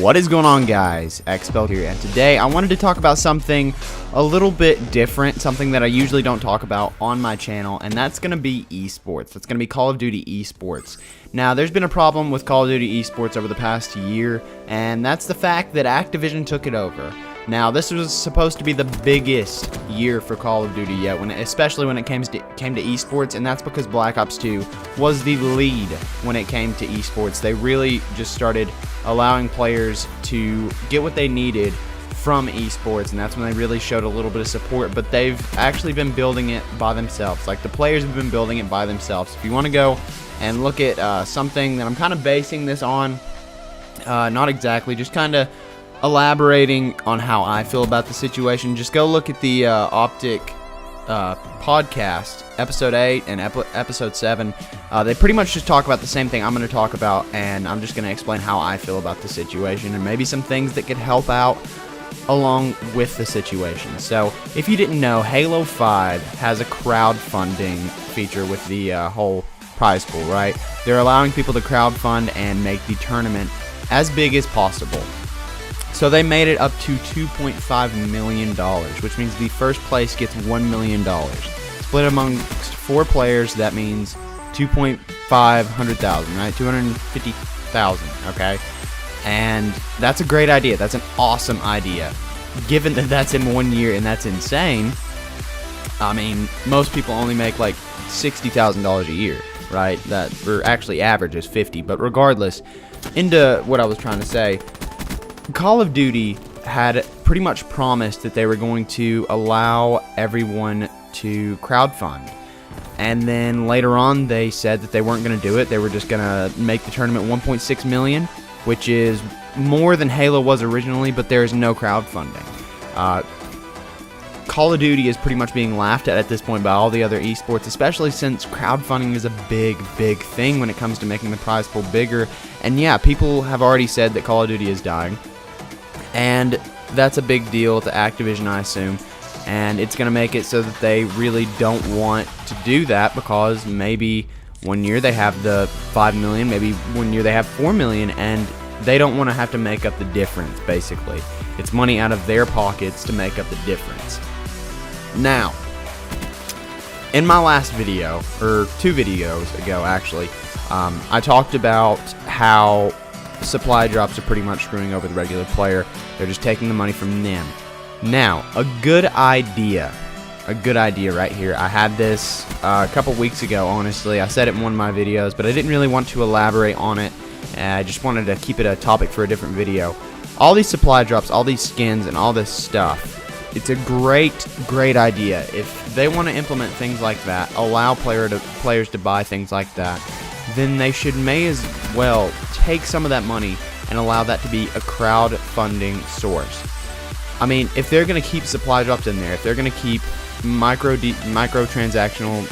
What is going on, guys? Expel here, and today I wanted to talk about something a little bit different, something that I usually don't talk about on my channel, and that's going to be esports. That's going to be Call of Duty esports. Now, there's been a problem with Call of Duty esports over the past year, and that's the fact that Activision took it over. Now, this was supposed to be the biggest year for Call of Duty yet, especially when it came to esports, and that's because Black Ops 2 was the lead when it came to esports. They really just started allowing players to get what they needed from esports, and that's when they really showed a little bit of support, but they've actually been building it by themselves. Like, the players have been building it by themselves. If you want to go and look at something that I'm kind of basing this on, not exactly, just kind of elaborating on how I feel about the situation, just go look at the Optic podcast, episode 8 and episode 7. They pretty much just talk about the same thing I'm going to talk about, and I'm just going to explain how I feel about the situation and maybe some things that could help out along with the situation. So, if you didn't know, Halo 5 has a crowdfunding feature with the whole prize pool, right? They're allowing people to crowdfund and make the tournament as big as possible. So they made it up to $2.5 million, which means the first place gets $1 million. Split amongst 4 players, that means $2,500,000, right? $250,000, okay? And that's a great idea. That's an awesome idea. Given that that's in 1 year and that's insane, I mean, most people only make like $60,000 a year, right? That, or actually average is 50, but regardless, into what I was trying to say, Call of Duty had pretty much promised that they were going to allow everyone to crowdfund. And then later on, they said that they weren't going to do it. They were just going to make the tournament $1.6 million, which is more than Halo was originally, but there is no crowdfunding. Call of Duty is pretty much being laughed at this point by all the other esports, especially since crowdfunding is a big thing when it comes to making the prize pool bigger. And yeah, people have already said that Call of Duty is dying. And that's a big deal to Activision, I assume. And it's going to make it so that they really don't want to do that, because maybe 1 year they have the 5 million, maybe 1 year they have 4 million, and they don't want to have to make up the difference, basically. It's money out of their pockets to make up the difference. Now, in my last video, or 2 videos ago actually, I talked about how supply drops are pretty much screwing over the regular player. They're just taking the money from them. Now, a good idea right here. I had this a couple weeks ago, honestly. I said it in one of my videos, but I didn't really want to elaborate on it. I just wanted to keep it a topic for a different video. All these supply drops, all these skins, and all this stuff, it's a great idea. If they want to implement things like that, allow players to buy things like that, then they may as well take some of that money and allow that to be a crowdfunding source. I mean, if they're going to keep supply drops in there, if they're going to keep microtransactional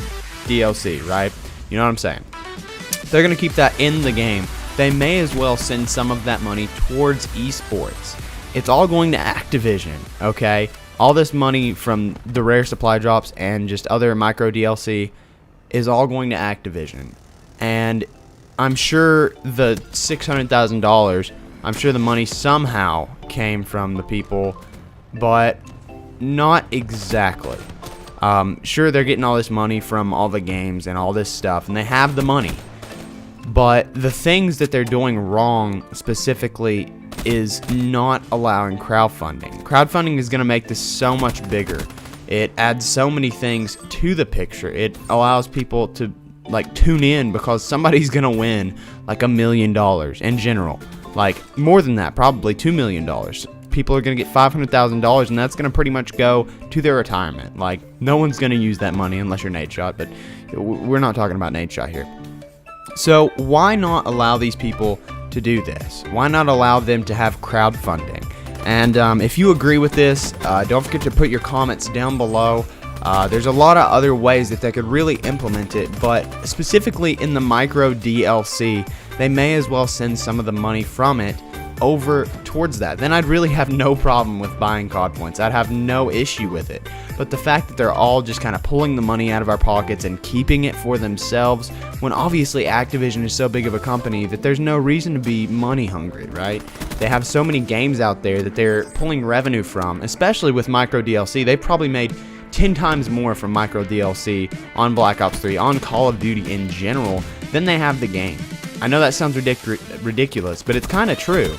DLC, right? You know what I'm saying? If they're going to keep that in the game, they may as well send some of that money towards esports. It's all going to Activision, okay? All this money from the rare supply drops and just other micro DLC is all going to Activision. And I'm sure the $600,000, I'm sure the money somehow came from the people, but not exactly. Sure, they're getting all this money from all the games and all this stuff, and they have the money. But the things that they're doing wrong specifically is not allowing crowdfunding. Crowdfunding is going to make this so much bigger. It adds so many things to the picture. It allows people to tune in because somebody's going to win like $1 million in general. Like more than that, probably $2 million. People are going to get $500,000, and that's going to pretty much go to their retirement. Like, no one's going to use that money unless you're Nadeshot, but we're not talking about Nadeshot here. So why not allow these people to do this? Why not allow them to have crowdfunding? And if you agree with this, don't forget to put your comments down below. There's a lot of other ways that they could really implement it, but specifically in the micro DLC, they may as well send some of the money from it over towards that, then I'd really have no problem with buying COD points. I'd have no issue with it. But the fact that they're all just kind of pulling the money out of our pockets and keeping it for themselves, when obviously Activision is so big of a company that there's no reason to be money hungry, right? They have so many games out there that they're pulling revenue from, especially with micro DLC. They probably made 10 times more from micro DLC on Black Ops 3, on Call of Duty in general, than they have the game. I know that sounds ridiculous, but it's kind of true.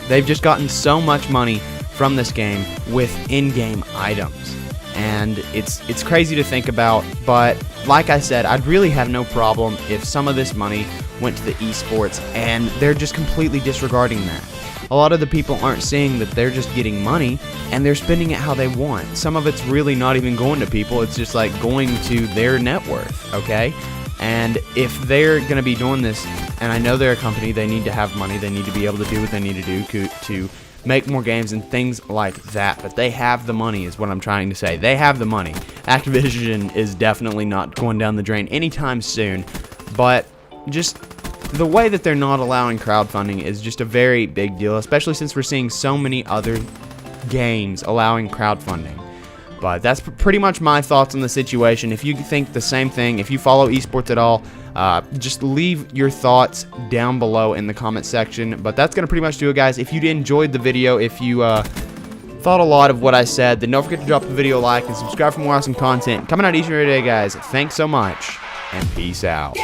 They've just gotten so much money from this game with in-game items, and it's crazy to think about. But like I said, I'd really have no problem if some of this money went to the esports, and they're just completely disregarding that. A lot of the people aren't seeing that they're just getting money and they're spending it how they want. Some of it's really not even going to people, it's just like going to their net worth, okay? And if they're going to be doing this, and I know they're a company, they need to have money, they need to be able to do what they need to do to make more games and things like that. But they have the money is what I'm trying to say. They have the money. Activision is definitely not going down the drain anytime soon. But just the way that they're not allowing crowdfunding is just a very big deal, especially since we're seeing so many other games allowing crowdfunding. But that's pretty much my thoughts on the situation. If you think the same thing, if you follow esports at all, just leave your thoughts down below in the comment section. But that's going to pretty much do it, guys. If you enjoyed the video, if you thought a lot of what I said, then don't forget to drop the video a like and subscribe for more awesome content coming out each and every day, guys. Thanks so much, and peace out.